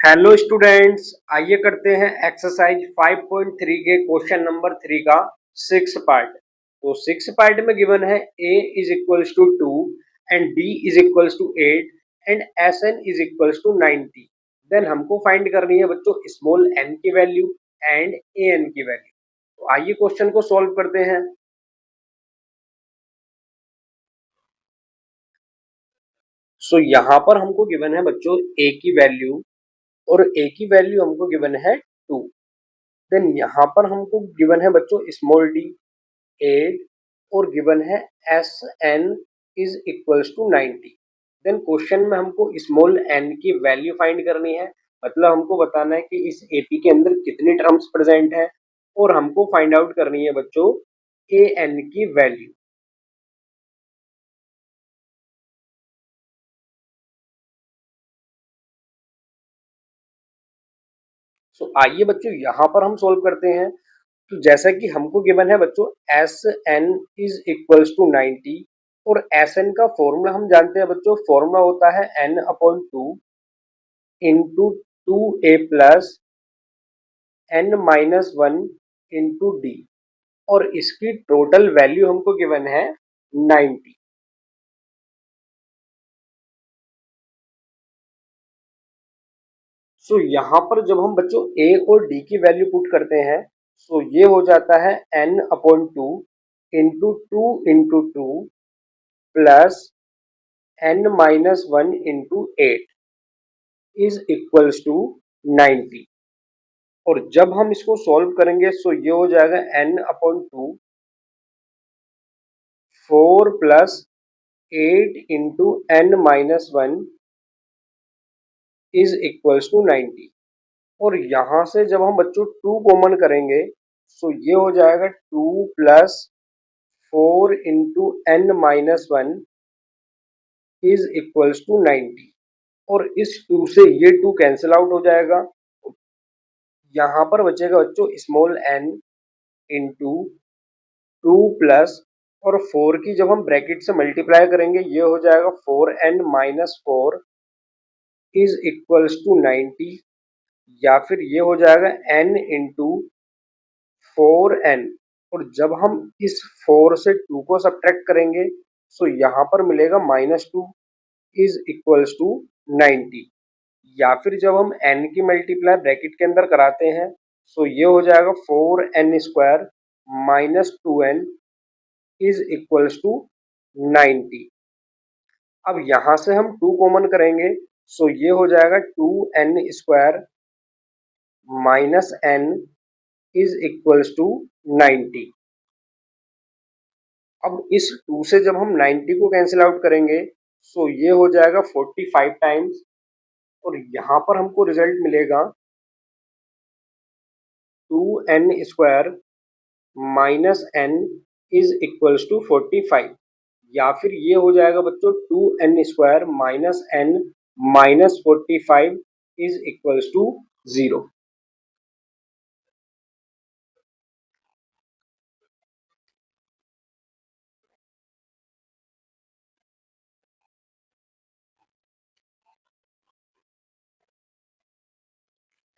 Hello students, आइए करते हैं एक्सरसाइज 5.3 के क्वेश्चन नंबर 3 का सिक्स पार्ट। तो सिक्स पार्ट में गिवन है a is equals to 2 and b is equals to 8 and sn is equals to 90। Then हमको फाइंड करनी है बच्चों स्मॉल n की वैल्यू एंड an की वैल्यू। तो आइए क्वेश्चन को सॉल्व करते हैं। सो यहाँ पर हमको गिवन है बच्चों a की वैल्यू, और a की वैल्यू हमको गिवन है 2। देन यहाँ पर हमको गिवन है बच्चों स्मॉल डी 8 और गिवन है s n is equals to 90। Then question में हमको स्मॉल एन की वैल्यू फाइंड करनी है, मतलब हमको बताना है कि इस एपी के अंदर कितनी टर्म्स प्रेजेंट है, और हमको फाइंड आउट करनी है बच्चों ए एन की वैल्यू। सो आइए बच्चों यहाँ पर हम सोल्व करते हैं। तो जैसा कि हमको गिवन है बच्चों s n is equals to 90, और एस एन का फॉर्मूला हम जानते हैं बच्चों, फॉर्मूला होता है n upon two into two a plus n minus one into d, और इसकी टोटल वैल्यू हमको गिवन है 90। सो यहाँ पर जब हम बच्चों ए और डी की वैल्यू पुट करते हैं, सो ये हो जाता है n upon two into two plus n minus one into eight is equals to 90। और जब हम इसको सॉल्व करेंगे सो ये हो जाएगा n upon two 4 plus 8 into n minus one is equals to 90। और यहां से जब हम बच्चों 2 कॉमन करेंगे सो ये हो जाएगा 2 plus 4 into n minus one is equals to 90। और इस 2 से ये 2 कैंसिल आउट हो जाएगा। यहाँ पर बचेगा बच्चों small n into two plus, और 4 की जब हम ब्रैकेट से मल्टीप्लाई करेंगे ये हो जाएगा 4n minus four is equals to 90, या फिर ये हो जाएगा n इंटू 4n। और जब हम इस 4 से 2 को सब्ट्रैक्ट करेंगे सो यहाँ पर मिलेगा -2 इज इक्वल्स टू 90, या फिर जब हम n की मल्टीप्लाई ब्रैकेट के अंदर कराते हैं सो ये हो जाएगा 4n square minus 2n is equals to 90। अब यहां से हम 2 कॉमन करेंगे सो ये हो जाएगा 2n square minus n is equals to 90। अब इस 2 से जब हम 90 को कैंसिल आउट करेंगे सो ये हो जाएगा 45 टाइम्स, और यहाँ पर हमको रिजल्ट मिलेगा 2n square minus n is equals to 45, या फिर ये हो जाएगा बच्चों 2n square minus n minus 45 is equals to 0।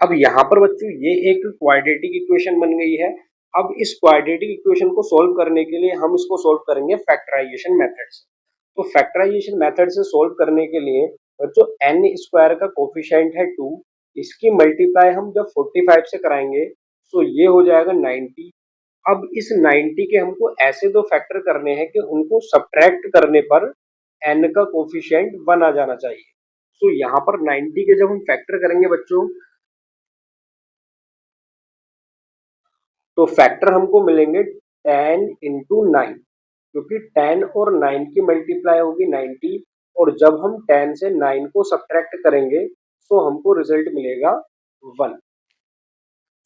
अब यहाँ पर बच्चों ये एक क्वाड्रेटिक इक्वेशन बन गई है। अब इस क्वाड्रेटिक इक्वेशन को सॉल्व करने के लिए हम इसको सॉल्व करेंगे फैक्टराइजेशन मेथड से। तो फैक्टराइजेशन मेथड से सॉल्व करने के लिए बच्चों एन स्क्वायर का कोफिशिएंट है 2, इसकी मल्टीप्लाई हम जब 45 से कराएंगे तो ये हो जाएगा 90। अब इस 90 के हमको ऐसे दो फैक्टर करने हैं कि उनको सब्ट्रैक्ट करने पर एन का कोफिशिएंट 1 आ जाना चाहिए। तो यहाँ पर 90 के जब हम फैक्टर करेंगे बच्चों तो फैक्टर हमको मिलेंगे 10 इंटू 9, क्योंकि 10 और 9 की मल्टीप्लाई होगी 90, और जब हम 10 से 9 को सब्ट्रैक्ट करेंगे तो हमको रिजल्ट मिलेगा 1।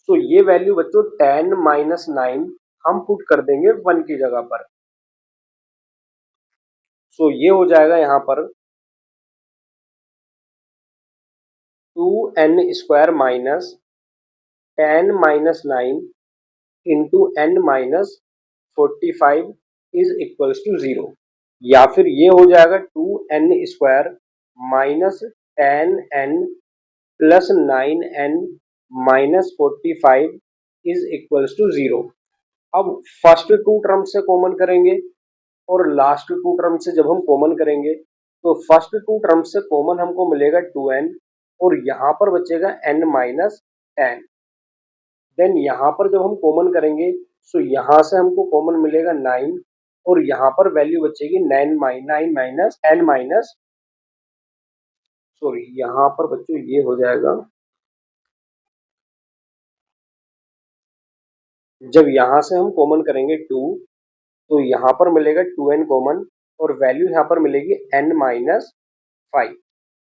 तो ये वैल्यू बच्चों 10 माइनस 9 हम पुट कर देंगे 1 की जगह पर। सो ये हो जाएगा यहाँ पर 2n square minus 10 minus 9 into n minus 45 is equals to 0, या फिर ये हो जाएगा 2n square minus 10n plus 9n-45 is equals to 0। अब फर्स्ट टू टर्म से कॉमन करेंगे और लास्ट टू टर्म से जब हम कॉमन करेंगे तो फर्स्ट टू टर्म से कॉमन हमको मिलेगा 2n और यहाँ पर बचेगा n-10। देन यहाँ पर जब हम कॉमन करेंगे तो यहाँ से हमको कॉमन मिलेगा 9 और यहाँ पर वैल्यू बचेगी 9 माइनस n माइनस सॉरी यहाँ पर बच्चों ये हो जाएगा, जब यहाँ से हम कॉमन करेंगे 2 तो यहाँ पर मिलेगा 2n कॉमन और वैल्यू यहाँ पर मिलेगी n माइनस 5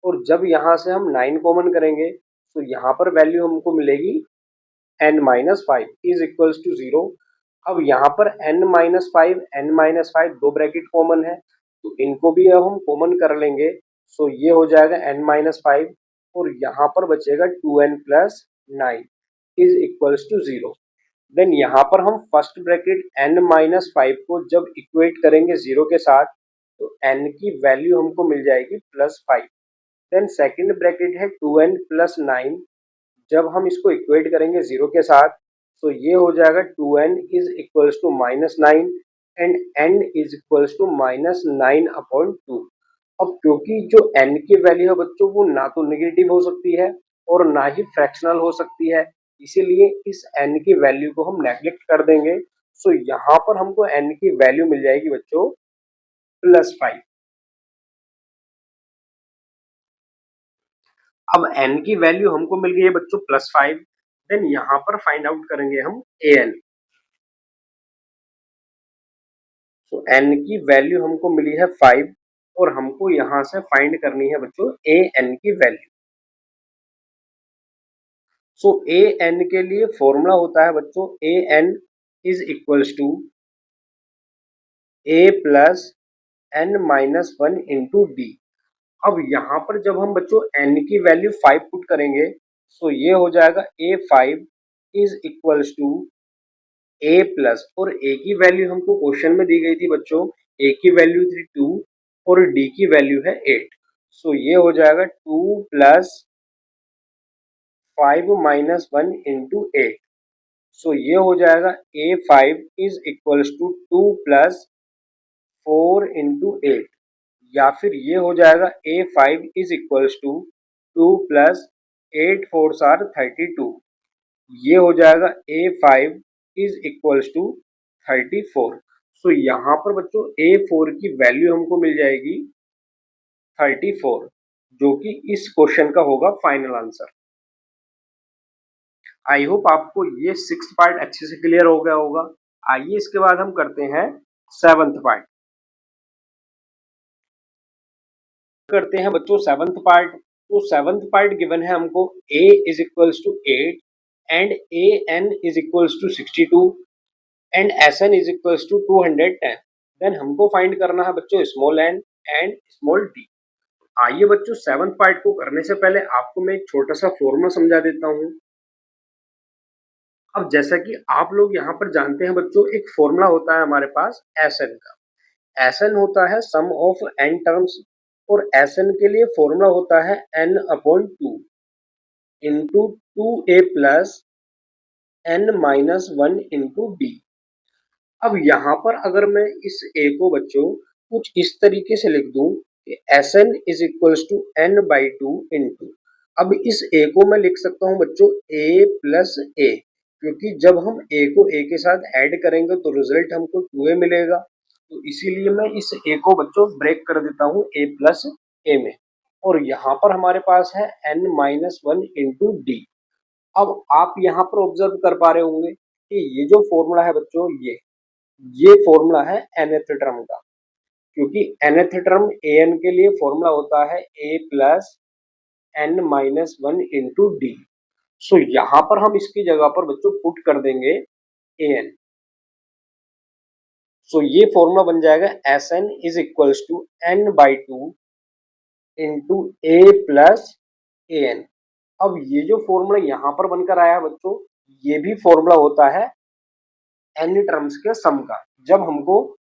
और जब यहाँ से हम 9 कॉमन करेंगे तो यहाँ पर वैल्यू हमको मिलेगी n minus 5 is equals to 0। अब यहाँ पर n माइनस 5 दो ब्रैकेट कॉमन है तो इनको भी अब हम कॉमन कर लेंगे। सो ये हो जाएगा n माइनस 5 और यहाँ पर बचेगा 2n plus 9 is equals to 0। Then यहाँ पर हम फर्स्ट ब्रैकेट n माइनस 5 को जब इक्वेट करेंगे 0 के साथ तो n की वैल्यू हमको मिल जाएगी प्लस 5। देन सेकेंड ब्रैकेट है 2n प्लस 9, जब हम इसको इक्वेट करेंगे 0 के साथ तो ये हो जाएगा 2n is equals to minus 9 and n is equals to minus 9 upon 2। अब क्योंकि जो n की वैल्यू है बच्चों वो ना तो नेगेटिव हो सकती है और ना ही फ्रैक्शनल हो सकती है, इसीलिए इस n की वैल्यू को हम नेग्लेक्ट कर देंगे। सो यहाँ पर हमको n की वैल्यू मिल जाएगी बच्चों प्लस 5। अब n की वैल्यू हमको मिल गई है बच्चों प्लस 5। देन यहाँ पर फाइंड आउट करेंगे हम an। तो n की वैल्यू हमको मिली है 5 और हमको यहाँ से फाइंड करनी है बच्चों an की वैल्यू। सो an के लिए फॉर्मूला होता है बच्चों an is equals to a plus n minus 1 into d. अब यहाँ पर जब हम बच्चों n की वैल्यू 5 पुट करेंगे तो ये हो जाएगा a5 is equals to a plus और a की वैल्यू हमको क्वेश्चन में दी गई थी बच्चों, a की वैल्यू थी 2 और d की वैल्यू है 8। सो ये हो जाएगा 2 प्लस 5 माइनस 1 इंटू 8। सो ये हो जाएगा a5 is equals to 2 plus 4 into 8 या फिर ये हो जाएगा a5 is equals to 2 plus 8 fours are 32। ये हो जाएगा a5 इज इक्वल्स टू 34। सो यहाँ पर बच्चों a4 की वैल्यू हमको मिल जाएगी 34 जो कि इस क्वेश्चन का होगा फाइनल आंसर। आई होप आपको ये 6th पार्ट अच्छे से क्लियर हो गया होगा। आइए इसके बाद हम करते हैं 7th पार्ट। करते हैं बच्चों 7th पार्ट। तो 7th पार्ट गिवन है हमको a is equals to 8 and an is equals to 62 and sn is equals to 210। Then हमको फाइंड करना है बच्चों small n and small d। आइए बच्चों 7th पार्ट को करने से पहले आपको मैं एक छोटा सा फॉर्मूला समझा देता हूँ। अब जैसा कि आप लोग यहाँ पर जानते हैं बच्चों एक फॉर्मूला होता है हमारे पास Sn का। Sn होता है सम ऑफ n टर्म्स और Sn के लिए फॉर्मूला होता है n upon 2 into 2a plus n minus 1 into d. अब यहाँ पर अगर मैं इस a को बच्चों कुछ इस तरीके से लिख दूं कि Sn is equals to n by 2 into, अब इस a को मैं लिख सकता हूँ बच्चों a प्लस a, क्योंकि जब हम a को a के साथ ऐड करेंगे तो रिजल्ट हमको 2a मिलेगा। तो इसीलिए मैं इस a को बच्चों ब्रेक कर देता हूँ a प्लस a में और यहाँ पर हमारे पास है n माइनस 1 इंटू डी। अब आप यहाँ पर ऑब्जर्व कर पा रहे होंगे कि ये जो फॉर्मूला है बच्चों ये फॉर्मूला है nth टर्म का, क्योंकि nth टर्म an के लिए फॉर्मूला होता है a plus n minus 1 into d. So यहाँ पर हम इसकी जगह पर बच्चों पुट कर देंगे an। सो ये फॉर्मूला बन जाएगा Sn is equals to n by 2 into a plus an। अब ये जो फॉर्मूला यहाँ पर बनकर आया है बच्चों ये भी फॉर्मूला होता है n टर्म्स के सम का, जब हमको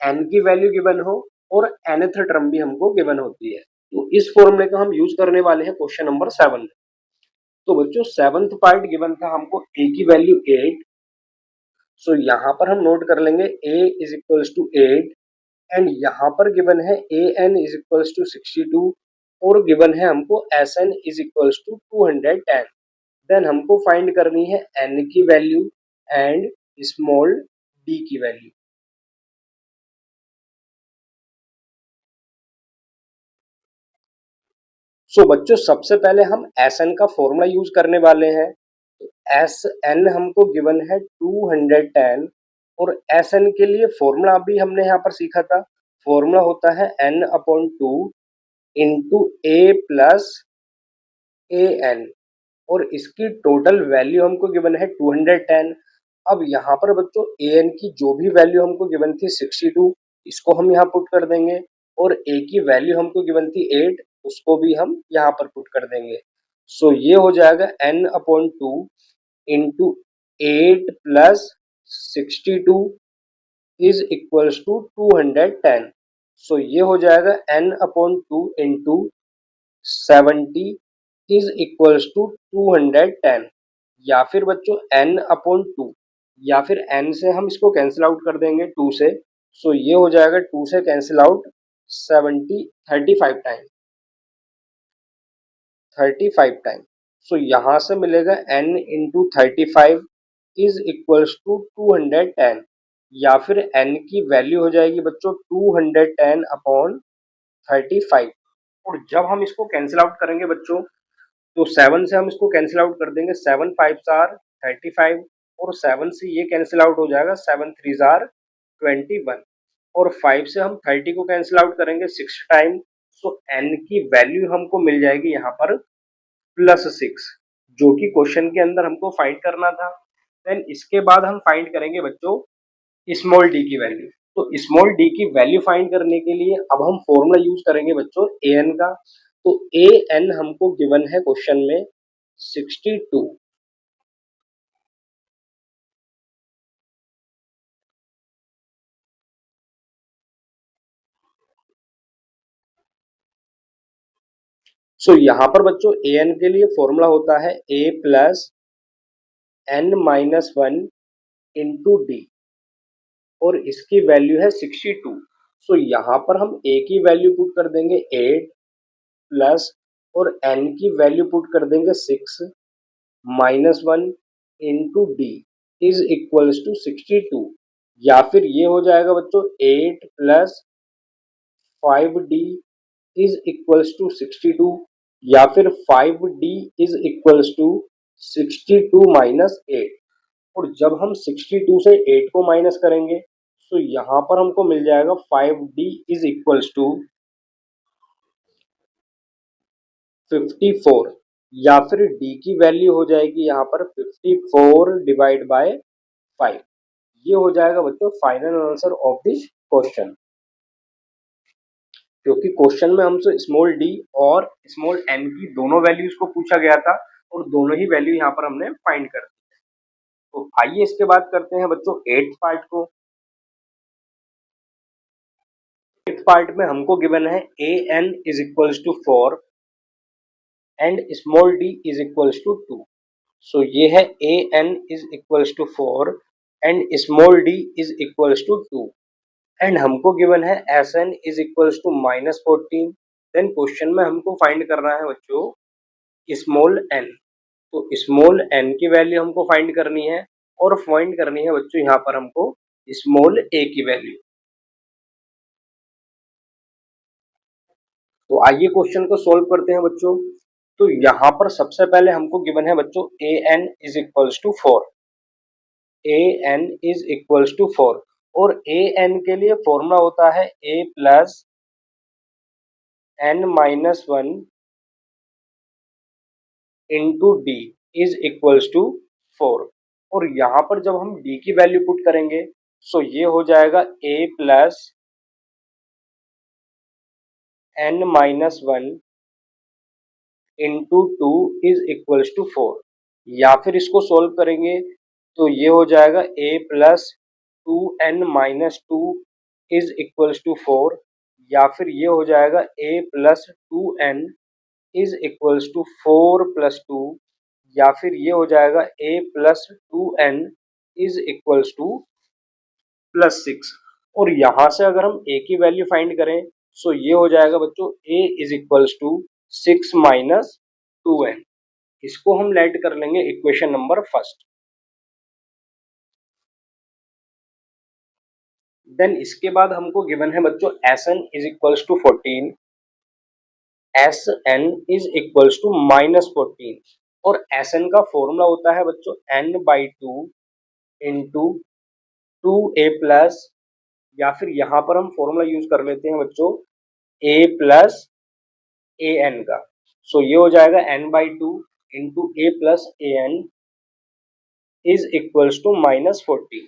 n की वैल्यू गिवन हो और nth टर्म भी हमको गिवन होती है। तो इस फॉर्मूले का हम यूज करने वाले हैं क्वेश्चन नंबर 7 में। तो बच्चों सेवंथ पार्ट गिवन था हमको a की वैल्यू 8। सो यहाँ पर हम नोट कर लेंगे a is equals to 8 and यहाँ पर गिवन है an इज इक्वल्स टू 62 और गिवन है हमको sn is equals to 210। Then हमको फाइंड करनी है n की वैल्यू एंड स्मॉल d की वैल्यू। सो बच्चों सबसे पहले हम Sn का फॉर्मूला यूज करने वाले हैं। तो Sn हमको गिवन है 210 और Sn के लिए फॉर्मूला अभी हमने यहाँ पर सीखा था। फॉर्मूला होता है n upon 2 into a plus an और इसकी टोटल वैल्यू हमको गिवन है 210। अब यहाँ पर बच्चों an की जो भी वैल्यू हमको गिवन थी 62 इसको हम यहाँ पुट कर देंगे और a की वैल्यू हमको गिवन थी 8 उसको भी हम यहाँ पर पुट कर देंगे। सो ये हो जाएगा n upon 2 into 8 plus 62 is equals to 210। So ये हो जाएगा n upon 2 into 70 is equals to 210 या फिर बच्चों n अपॉन 2 या फिर n से हम इसको कैंसिल आउट कर देंगे 2 से। सो ये हो जाएगा 2 से cancel out 35 time 35 time. So यहाँ से मिलेगा n into 35 is equals to 210 या फिर n की वैल्यू हो जाएगी बच्चों 210 अपॉन 35। और जब हम इसको कैंसिल आउट करेंगे बच्चों तो 7 से हम इसको कैंसिल आउट कर देंगे 7 5 आर 35 और 7 से ये कैंसिल आउट हो जाएगा 7 3 आर 21 और 5 से हम 30 को कैंसिल आउट करेंगे 6 टाइम। सो n की वैल्यू हमको मिल जाएगी यहाँ पर +6 जो कि क्वेश्चन के अंदर हमको फाइंड करना था। देन इसके बाद हम फाइंड करेंगे बच्चों स्मॉल डी की वैल्यू। तो स्मॉल डी की वैल्यू फाइंड करने के लिए अब हम फॉर्मूला यूज करेंगे बच्चों ए एन का। तो ए एन हमको गिवन है क्वेश्चन में 62। सो यहाँ पर बच्चों ए एन के लिए फॉर्मूला होता है a plus n minus one into d और इसकी वैल्यू है 62। सो यहाँ पर हम ए की वैल्यू पुट कर देंगे 8 प्लस और एन की वैल्यू पुट कर देंगे 6 minus one into d is equals to 62 या फिर ये हो जाएगा बच्चों 8 plus 5d is equals to 62 या फिर 5d is equals to 62 minus 8। और जब हम 62 से 8 को माइनस करेंगे तो यहाँ पर हमको मिल जाएगा 5d इज इक्वल्स टू 54 या फिर d की वैल्यू हो जाएगी यहाँ पर 54 डिवाइड बाय 5। ये हो जाएगा बच्चों final answer of this question क्योंकि क्वेश्चन में हमसे स्मॉल डी और स्मॉल एन की दोनों वैल्यूज को पूछा गया था और दोनों ही वैल्यू यहाँ पर हमने फाइंड कर दी। तो आइए इसके बाद करते हैं बच्चों एट्थ पार्ट को। एट्थ पार्ट में हमको गिवन है a n is equals to 4 and small d is equals to 2। So ये है a n is equals to 4 and small d is equals to 2 and हमको गिवन है s n is equals to -14। Then question में हमको find करना है बच्चों small n. तो स्मॉल एन की वैल्यू हमको फाइंड करनी है और फाइंड करनी है बच्चों यहाँ पर हमको स्मॉल ए की वैल्यू। तो आइए क्वेश्चन को सॉल्व करते हैं बच्चों। तो यहाँ पर सबसे पहले हमको गिवन है बच्चों a n is equals to 4। A n is equals to 4 और ए एन के लिए फॉर्मूला होता है a plus n minus one into d is equals to 4 और यहाँ पर जब हम डी की वैल्यू पुट करेंगे सो ये हो जाएगा a plus n minus one into two is equals to 4 या फिर इसको सोल्व करेंगे तो ये हो जाएगा a plus 2n-2 is equals to 4 या फिर ये हो जाएगा a plus 2n is equals to 4 plus 2 या फिर ये हो जाएगा a plus 2n is equals to +6। और यहाँ से अगर हम a की वैल्यू फाइंड करें सो ये हो जाएगा बच्चों a is equals to 6 minus 2n। इसको हम लेट कर लेंगे इक्वेशन नंबर फर्स्ट। देन इसके बाद हमको गिवन है बच्चों Sn is equals to 14, Sn is equals to -14 और Sn का फॉर्मूला होता है बच्चों n/2 इंटू 2a प्लस, या फिर यहाँ पर हम फॉर्मूला यूज कर लेते हैं बच्चों a प्लस an का। सो ये हो जाएगा n/2 into a plus an is equals to -14।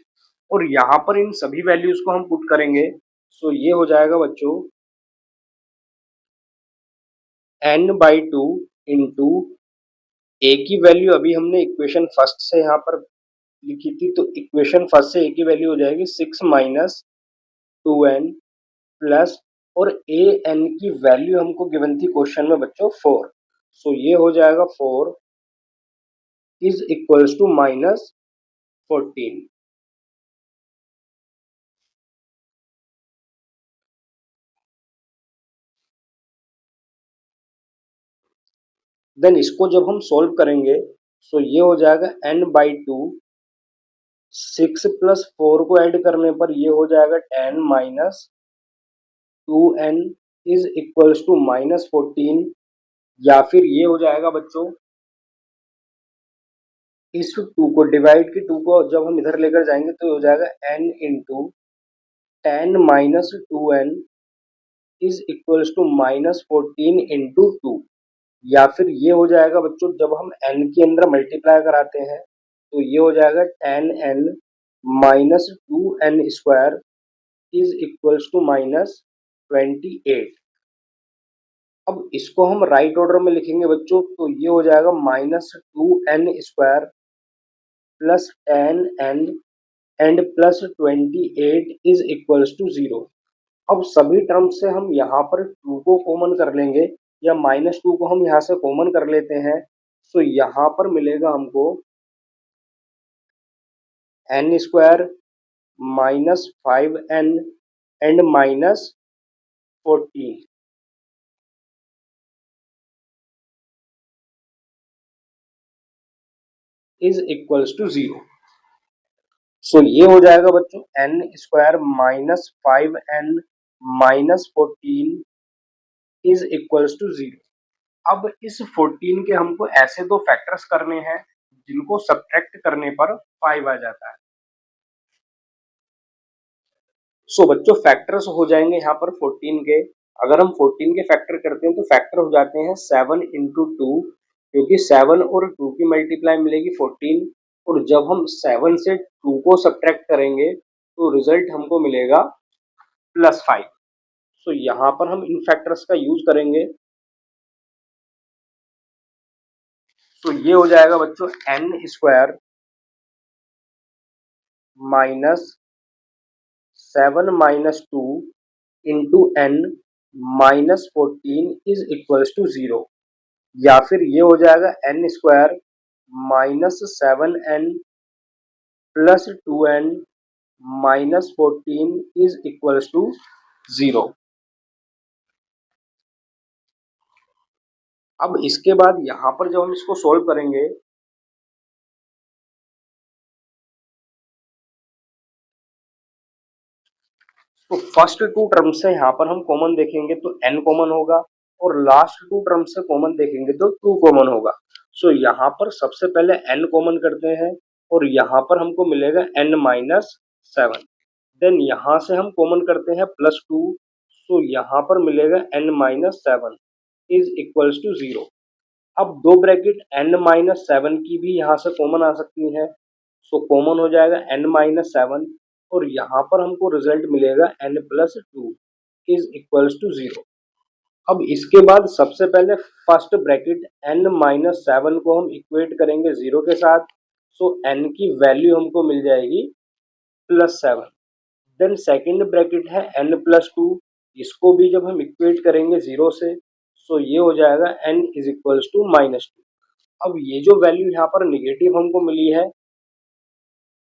और यहाँ पर इन सभी वैल्यूज को हम पुट करेंगे सो ये हो जाएगा बच्चों n/2 इंटू a की वैल्यू अभी हमने इक्वेशन फर्स्ट से यहाँ पर लिखी थी, तो इक्वेशन फर्स्ट से a की वैल्यू हो जाएगी 6 माइनस 2n प्लस, और a n की वैल्यू हमको गिवन थी क्वेश्चन में बच्चों 4। सो ये हो जाएगा 4 इज इक्वल्स टू -14। देन इसको जब हम सॉल्व करेंगे सो ये हो जाएगा n/2, 6 प्लस 4 को ऐड करने पर ये हो जाएगा 10 minus 2n is equals to -14, या फिर ये हो जाएगा बच्चों इस 2 को डिवाइड की 2 को जब हम इधर लेकर जाएंगे तो हो जाएगा n into 10 minus 2n is equals to -14 into 2, या फिर ये हो जाएगा बच्चों जब हम n के अंदर मल्टीप्लाई कराते हैं तो ये हो जाएगा 10n minus 2n square is equals to -28। अब इसको हम राइट ऑर्डर में लिखेंगे बच्चों तो ये हो जाएगा -2n square plus 10n and plus 28 is equals to 0। अब सभी टर्म्स से हम यहाँ पर 2 को कॉमन कर लेंगे, या -2 को हम यहाँ से कॉमन कर लेते हैं, तो यहाँ पर मिलेगा हमको n square -5n and -14 is equals to 0। So ये हो जाएगा बच्चों n square -5n -14 is equals to 0। अब इस 14 के हमको ऐसे दो फैक्टर्स करने हैं जिनको सब्ट्रैक्ट करने पर 5 आ जाता है। सो बच्चों फैक्टर्स हो जाएंगे यहाँ पर 14 के। अगर हम 14 के फैक्टर करते हैं तो फैक्टर हो जाते हैं 7 इंटू 2, क्योंकि 7 और 2 की मल्टीप्लाई मिलेगी 14, और जब हम 7 से 2 को सब्ट्रैक्ट करेंगे तो रिजल्ट हमको मिलेगा +5। सो यहाँ पर हम इन फैक्टर्स का यूज करेंगे। तो ये हो जाएगा बच्चों n square -7 minus 2 into n -14 is equals to 0, या फिर ये हो जाएगा n square -7n plus 2n -14 is equals to 0। अब इसके बाद यहाँ पर जब हम इसको सोल्व करेंगे तो फर्स्ट 2 टर्म से यहाँ पर हम कॉमन देखेंगे तो n कॉमन होगा, और लास्ट 2 टर्म से कॉमन देखेंगे तो 2 कॉमन होगा। सो यहाँ पर सबसे पहले n कॉमन करते हैं और यहाँ पर हमको मिलेगा n-7। देन यहाँ से हम कॉमन करते हैं +2, सो यहाँ पर मिलेगा n-7 इज इक्वल्स टू 0। अब दो ब्रैकेट n-7 की भी यहाँ से कॉमन आ सकती है, सो कॉमन हो जाएगा n-7, और यहाँ पर हमको रिजल्ट मिलेगा n+2 इज इक्वल्स टू 0। अब इसके बाद सबसे पहले फर्स्ट ब्रैकेट n-7 को हम इक्वेट करेंगे 0 के साथ, सो n की वैल्यू हमको मिल जाएगी +7। देन सेकेंड ब्रैकेट है n+2, इसको भी जब हम इक्वेट करेंगे 0 से, सो ये हो जाएगा n इज इक्वल्स टू -2। अब ये जो वैल्यू यहाँ पर निगेटिव हमको मिली है,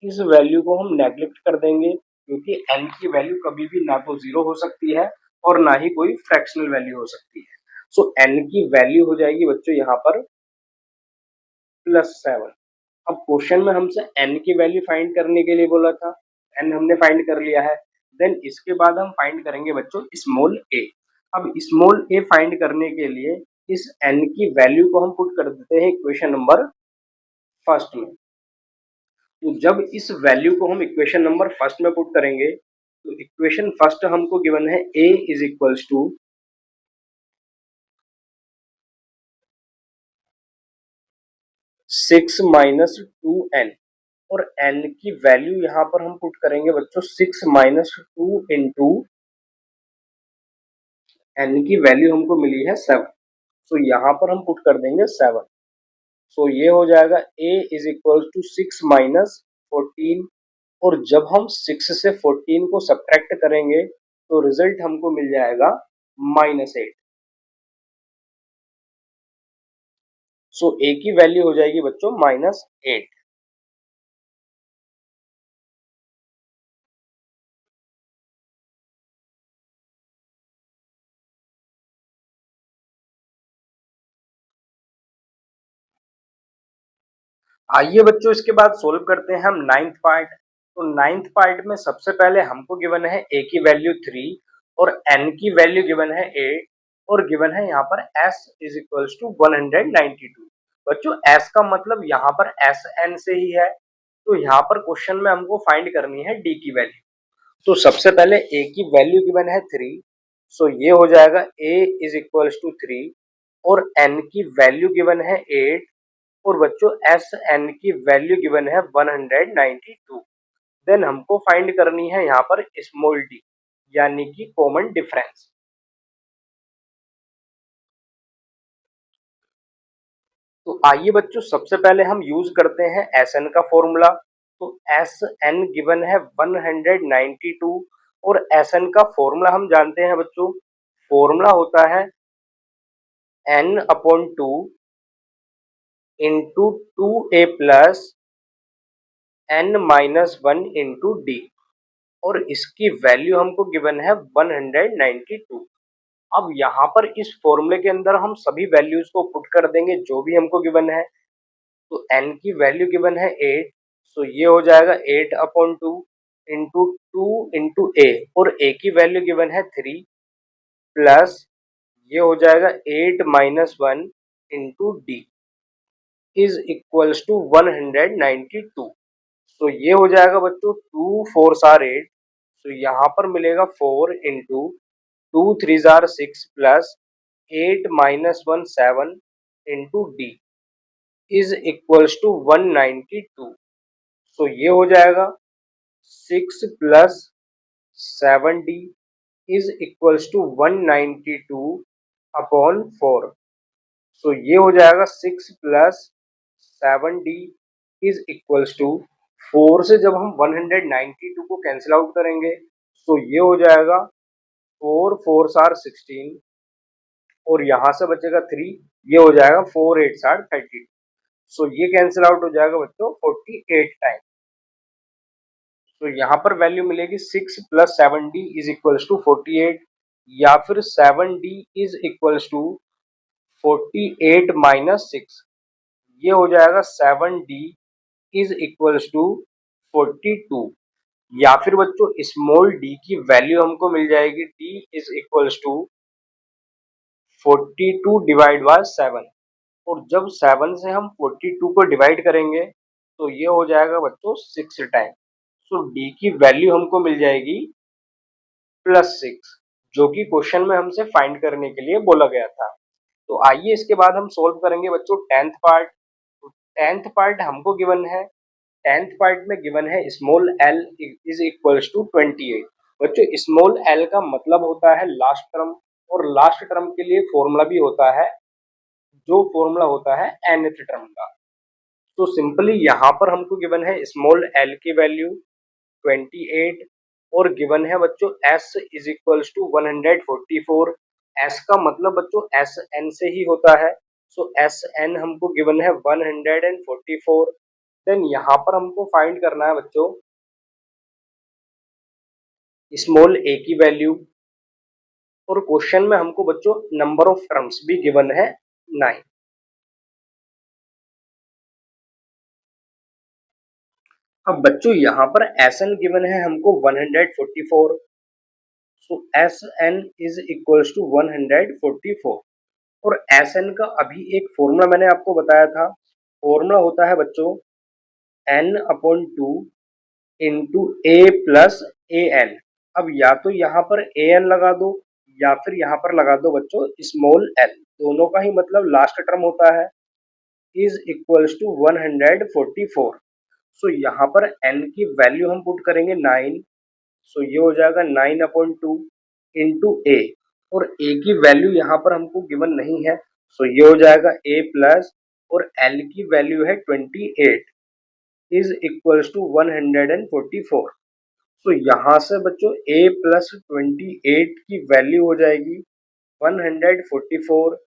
इस वैल्यू को हम नेग्लेक्ट कर देंगे, क्योंकि n की वैल्यू कभी भी ना तो 0 हो सकती है और ना ही कोई फ्रैक्शनल वैल्यू हो सकती है। सो n की वैल्यू हो जाएगी बच्चों यहाँ पर +7। अब क्वेश्चन में हमसे n की वैल्यू फाइंड करने के लिए बोला था, n हमने फाइंड कर लिया है। देन इसके बाद हम फाइंड करेंगे बच्चों स्मॉल a। अब स्मॉल a फाइंड करने के लिए इस n की वैल्यू को हम पुट कर देते हैं इक्वेशन नंबर फर्स्ट में। तो जब इस वैल्यू को हम इक्वेशन नंबर फर्स्ट में पुट करेंगे, तो इक्वेशन फर्स्ट हमको गिवन है a is equals to 6 minus 2n, और n की वैल्यू यहाँ पर हम पुट करेंगे बच्चों 6 माइनस 2 इंटू n की वैल्यू हमको मिली है 7। तो यहाँ पर हम पुट कर देंगे 7। सो ये हो जाएगा a is equal to 6 minus 14, और जब हम 6 से 14 को सब्ट्रैक्ट करेंगे तो रिजल्ट हमको मिल जाएगा -8। सो a की वैल्यू हो जाएगी बच्चों -8। आइए बच्चों इसके बाद सोल्व करते हैं हम नाइन्थ पार्ट। तो नाइन्थ पार्ट में सबसे पहले हमको गिवन है a की वैल्यू 3 और n की वैल्यू गिवन है 8, और गिवन है यहाँ पर s इज इक्वल्स टू 192। बच्चों s का मतलब यहाँ पर sn से ही है, तो यहाँ पर क्वेश्चन में हमको फाइंड करनी है d की वैल्यू। तो सबसे पहले a की वैल्यू गिवन है 3, सो ये हो जाएगा a इज इक्वल्स टू 3, और n की वैल्यू गिवन है 8, और बच्चों एस एन की वैल्यू गिवन है 192। देन हमको फाइंड करनी है यहाँ पर स्मॉल डी, यानी कि कॉमन डिफरेंस। तो आइए बच्चों सबसे पहले हम यूज करते हैं एस एन का फॉर्मूला। तो एस एन गिवन है 192, और एस एन का फॉर्मूला हम जानते हैं बच्चों, फॉर्मूला होता है n upon 2 into 2a plus n minus 1 into d, और इसकी वैल्यू हमको गिवन है 192। अब यहाँ पर इस फॉर्मूले के अंदर हम सभी वैल्यूज को पुट कर देंगे जो भी हमको गिवन है। तो n की वैल्यू गिवन है 8, सो ये हो जाएगा 8 अपॉन 2 इंटू 2 इंटू ए, और a की वैल्यू गिवन है 3, प्लस ये हो जाएगा 8 minus 1 into d is equals to 192। तो ये हो जाएगा बच्चों 2 4 आर 8, तो यहाँ पर मिलेगा 4 इंटू 2 3 are 6 plus 8 minus 1 7 into d is equals to 192। तो ये हो जाएगा 6 plus 7d is equals to 192 upon 4। So ये हो जाएगा 6 plus 7d is equals to 4 से जब हम 192 को कैंसिल आउट करेंगे तो ये हो जाएगा 4 4 आर 16, और यहाँ से बचेगा 3, ये हो जाएगा 4 8 आर 30। सो ये कैंसिल आउट हो जाएगा बच्चों 48 टाइम। तो यहाँ पर वैल्यू मिलेगी 6 plus 7d is equals to 48, या फिर 7d is equals to 48 minus 6, ये हो जाएगा 7d इज इक्वल्स टू 42, या फिर बच्चों स्मॉल d की वैल्यू हमको मिल जाएगी d is equals to 42 divide by 7, और जब 7 से हम 42 को डिवाइड करेंगे तो ये हो जाएगा बच्चों 6 टाइम। सो d की वैल्यू हमको मिल जाएगी +6, जो कि क्वेश्चन में हमसे फाइंड करने के लिए बोला गया था। तो आइए इसके बाद हम सोल्व करेंगे बच्चों 10th पार्ट। तो 10th पार्ट हमको गिवन है, 10th पार्ट में गिवन है small l is equals to 28। बच्चों स्मॉल l का मतलब होता है लास्ट टर्म, और लास्ट टर्म के लिए फॉर्मूला भी होता है, जो फॉर्मूला होता है nth टर्म का। तो सिंपली यहाँ पर हमको गिवन है स्मॉल l की वैल्यू 28, और गिवन है बच्चों s is equals to 144। s का मतलब बच्चों एस एन से ही होता है, सो एस एन हमको गिवन है 144। देन यहाँ पर हमको फाइंड करना है बच्चों स्मॉल ए की वैल्यू, और क्वेश्चन में हमको बच्चों नंबर ऑफ टर्म्स भी गिवन है 9। अब बच्चों यहाँ पर एस एन गिवन है हमको 144, so s n is equals to 144। और एस एन का अभी एक फॉर्मूला मैंने आपको बताया था, फॉर्मूला होता है बच्चों n upon 2 into A plus A N. अब या तो यहाँ पर ए एन लगा दो या फिर यहाँ पर लगा दो बच्चों स्मॉल एल, दोनों का ही मतलब लास्ट टर्म होता है इज इक्वल्स टू 144। सो यहाँ पर n की वैल्यू हम पुट करेंगे 9, सो ये हो जाएगा 9 अपॉन 2 इंटू ए, और ए की वैल्यू यहाँ पर हमको गिवन नहीं है, सो ये हो जाएगा ए प्लस, और एल की वैल्यू है 28 इज इक्वल्स टू 144। सो यहाँ से बच्चों a प्लस 28 की वैल्यू हो जाएगी 144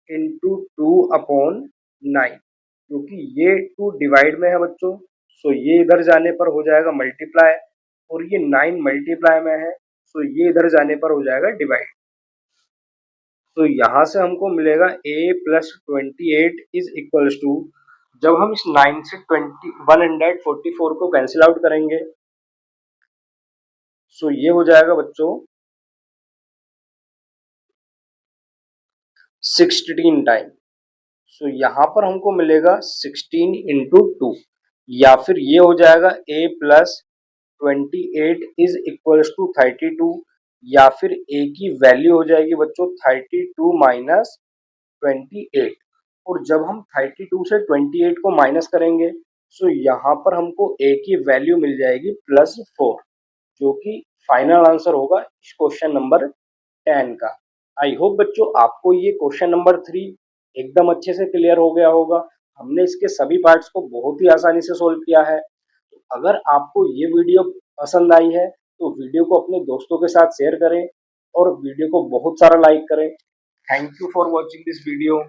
इंटू 2 अपॉन 9, क्योंकि ये 2 डिवाइड में है बच्चों, सो ये इधर जाने पर हो जाएगा मल्टीप्लाई, और ये 9 मल्टीप्लाई में है, सो ये इधर जाने पर हो जाएगा डिवाइड। तो यहाँ से हमको मिलेगा a plus 28 is equals to, जब हम इस 9 से 144 को कैंसिल आउट करेंगे, सो ये हो जाएगा बच्चों 16 टाइम। सो यहाँ पर हमको मिलेगा 16 इंटू 2, या फिर ये हो जाएगा a plus 28 is equals to 32, या फिर a की वैल्यू हो जाएगी बच्चों 32 माइनस 28। और जब हम 32 से 28 को माइनस करेंगे, सो यहाँ पर हमको a की वैल्यू मिल जाएगी +4, जो कि फाइनल आंसर होगा इस क्वेश्चन नंबर 10 का। आई होप बच्चों आपको ये क्वेश्चन नंबर 3 एकदम अच्छे से क्लियर हो गया होगा। हमने इसके सभी पार्ट्स को बहुत ही आसानी से सोल्व किया है। तो अगर आपको ये वीडियो पसंद आई है तो वीडियो को अपने दोस्तों के साथ शेयर करें और वीडियो को बहुत सारा लाइक करें। Thank you for watching this video.